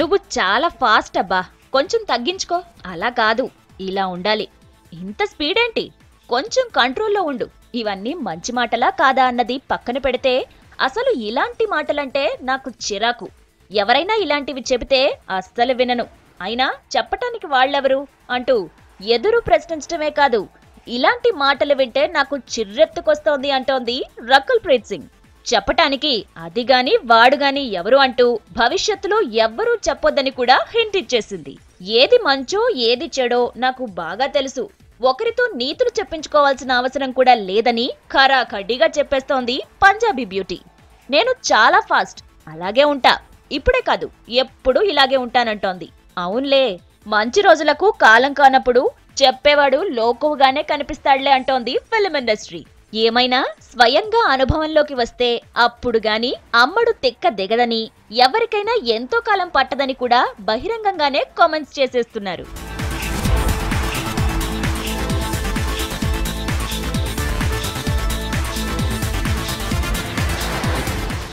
నువ్వు చాలా ఫాస్ట్ అబ్బా, కొంచెం తగ్గించుకో. అలా కాదు, ఇలా ఉండాలి. ఇంత స్పీడ్ ఏంటి? కొంచెం కంట్రోల్లో ఉండు. ఇవన్నీ మంచి మాటలా కాదా అన్నది పక్కన పెడితే అసలు ఇలాంటి మాటలంటే నాకు చిరాకు. ఎవరైనా ఇలాంటివి చెబితే అస్సలు వినను. అయినా చెప్పటానికి వాళ్ళెవరు అంటూ ఎదురు ప్రశ్నించడమే కాదు, ఇలాంటి మాటలు వింటే నాకు చిర్రెత్తుకొస్తోంది అంటోంది రకుల్ ప్రీత్ సింగ్. చెప్పటానికి అదిగాని వాడుగాని ఎవరు అంటూ భవిష్యత్తులో ఎవ్వరూ చెప్పొద్దని కూడా హింట్ ఇచ్చేసింది. ఏది మంచో ఏది చెడో నాకు బాగా తెలుసు. ఒకరితో నీతులు చెప్పించుకోవాల్సిన అవసరం కూడా లేదని ఖరాఖడ్డీగా చెప్పేస్తోంది పంజాబీ బ్యూటీ. నేను చాలా ఫాస్ట్, అలాగే ఉంటా. ఇప్పుడే కాదు, ఎప్పుడూ ఇలాగే ఉంటానంటోంది. అవునులే, మంచి రోజులకు కాలం కానప్పుడు చెప్పేవాడు లోకువగానే కనిపిస్తాడులే అంటోంది ఫిల్మ్ ఇండస్ట్రీ. ఏమైనా స్వయంగా అనుభవంలోకి వస్తే అప్పుడు గాని అమ్మడు తెక్క దిగదని, ఎవరికైనా ఎంతో కాలం పట్టదని కూడా బహిరంగంగానే కామెంట్స్ చేసేస్తున్నారు.